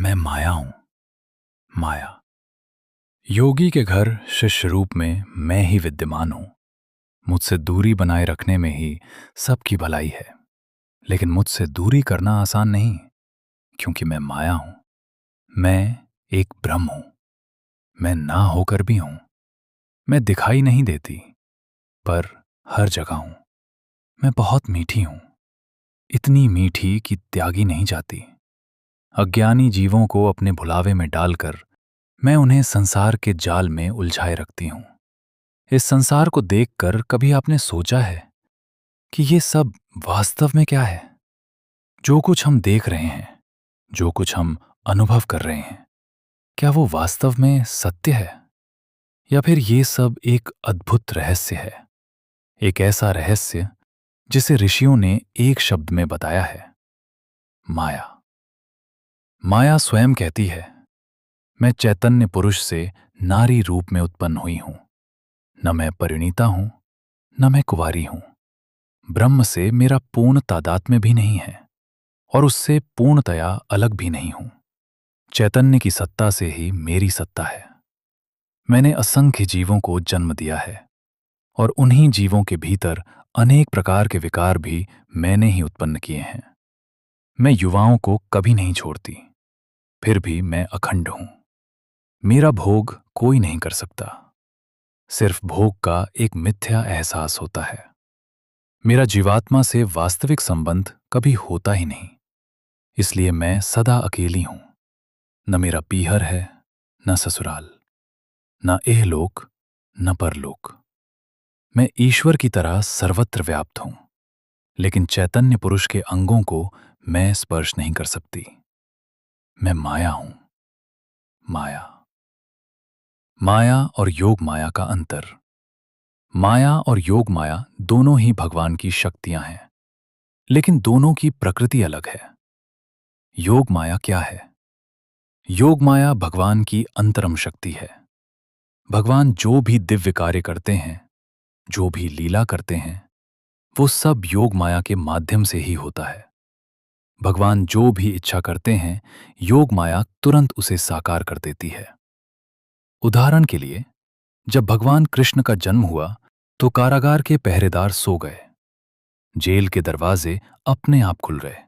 मैं माया हूं। माया। योगी के घर शिष्य रूप में मैं ही विद्यमान हूं। मुझसे दूरी बनाए रखने में ही सबकी भलाई है। लेकिन मुझसे दूरी करना आसान नहीं, क्योंकि मैं माया हूं। मैं एक ब्रह्म हूं। मैं ना होकर भी हूं। मैं दिखाई नहीं देती, पर हर जगह हूं। मैं बहुत मीठी हूं। इतनी मीठी कि त्यागी नहीं जाती। अज्ञानी जीवों को अपने भुलावे में डालकर मैं उन्हें संसार के जाल में उलझाए रखती हूं। इस संसार को देखकर कभी आपने सोचा है कि ये सब वास्तव में क्या है? जो कुछ हम देख रहे हैं, जो कुछ हम अनुभव कर रहे हैं, क्या वो वास्तव में सत्य है? या फिर ये सब एक अद्भुत रहस्य है? एक ऐसा रहस्य जिसे ऋषियों ने एक शब्द में बताया है, माया। माया स्वयं कहती है, मैं चैतन्य पुरुष से नारी रूप में उत्पन्न हुई हूं। न मैं परिणीता हूं, न मैं कुंवारी हूं। ब्रह्म से मेरा पूर्ण तादात्म्य भी नहीं है, और उससे पूर्णतया अलग भी नहीं हूं। चैतन्य की सत्ता से ही मेरी सत्ता है। मैंने असंख्य जीवों को जन्म दिया है, और उन्हीं जीवों के भीतर अनेक प्रकार के विकार भी मैंने ही उत्पन्न किए हैं। मैं युवाओं को कभी नहीं छोड़ती, फिर भी मैं अखंड हूं। मेरा भोग कोई नहीं कर सकता। सिर्फ भोग का एक मिथ्या एहसास होता है। मेरा जीवात्मा से वास्तविक संबंध कभी होता ही नहीं। इसलिए मैं सदा अकेली हूं। न मेरा पीहर है, न ससुराल, न इहलोक, न परलोक। मैं ईश्वर की तरह सर्वत्र व्याप्त हूं, लेकिन चैतन्य पुरुष के अंगों को मैं स्पर्श नहीं कर सकती। मैं माया हूं। माया। माया और योग माया का अंतर। माया और योग माया दोनों ही भगवान की शक्तियां हैं, लेकिन दोनों की प्रकृति अलग है। योग माया क्या है? योग माया भगवान की अंतरम शक्ति है। भगवान जो भी दिव्य कार्य करते हैं, जो भी लीला करते हैं, वो सब योग माया के माध्यम से ही होता है। भगवान जो भी इच्छा करते हैं, योग माया तुरंत उसे साकार कर देती है। उदाहरण के लिए, जब भगवान कृष्ण का जन्म हुआ तो कारागार के पहरेदार सो गए। जेल के दरवाजे अपने आप खुल गए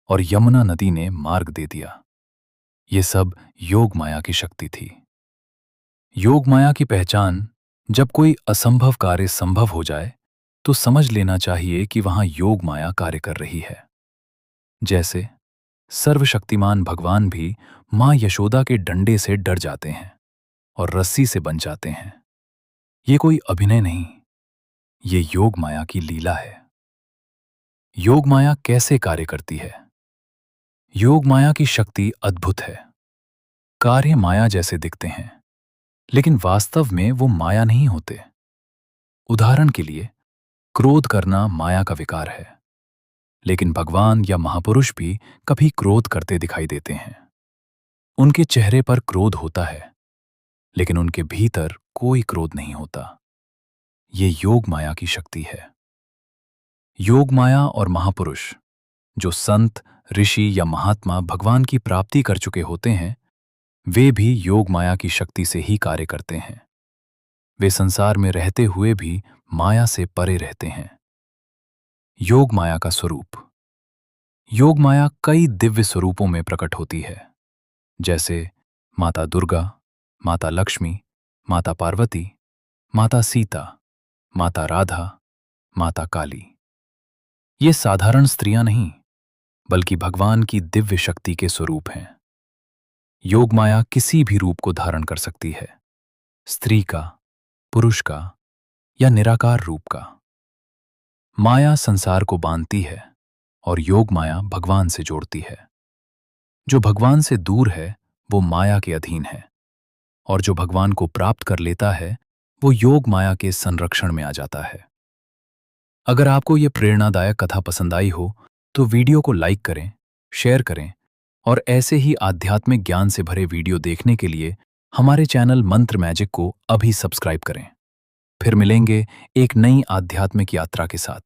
और यमुना नदी ने मार्ग दे दिया। ये सब योग माया की शक्ति थी। योग माया की पहचान, जब कोई असंभव कार्य संभव हो जाए तो समझ लेना चाहिए कि वहां योग माया कार्य कर रही है। जैसे सर्वशक्तिमान भगवान भी मां यशोदा के डंडे से डर जाते हैं और रस्सी से बन जाते हैं। ये कोई अभिनय नहीं, ये योग माया की लीला है। योग माया कैसे कार्य करती है? योग माया की शक्ति अद्भुत है। कार्य माया जैसे दिखते हैं, लेकिन वास्तव में वो माया नहीं होते। उदाहरण के लिए, क्रोध करना माया का विकार है, लेकिन भगवान या महापुरुष भी कभी क्रोध करते दिखाई देते हैं। उनके चेहरे पर क्रोध होता है, लेकिन उनके भीतर कोई क्रोध नहीं होता। ये योग माया की शक्ति है। योग माया और महापुरुष, जो संत, ऋषि या महात्मा भगवान की प्राप्ति कर चुके होते हैं, वे भी योग माया की शक्ति से ही कार्य करते हैं। वे संसार में रहते हुए भी माया से परे रहते हैं। योग माया का स्वरूप। योग माया कई दिव्य स्वरूपों में प्रकट होती है, जैसे माता दुर्गा, माता लक्ष्मी, माता पार्वती, माता सीता, माता राधा, माता काली। ये साधारण स्त्रियां नहीं, बल्कि भगवान की दिव्य शक्ति के स्वरूप हैं। योग माया किसी भी रूप को धारण कर सकती है, स्त्री का, पुरुष का या निराकार रूप का। माया संसार को बांधती है और योग माया भगवान से जोड़ती है। जो भगवान से दूर है वो माया के अधीन है, और जो भगवान को प्राप्त कर लेता है वो योग माया के संरक्षण में आ जाता है। अगर आपको ये प्रेरणादायक कथा पसंद आई हो तो वीडियो को लाइक करें, शेयर करें, और ऐसे ही आध्यात्मिक ज्ञान से भरे वीडियो देखने के लिए हमारे चैनल मंत्र मैजिक को अभी सब्सक्राइब करें। फिर मिलेंगे एक नई आध्यात्मिक यात्रा के साथ।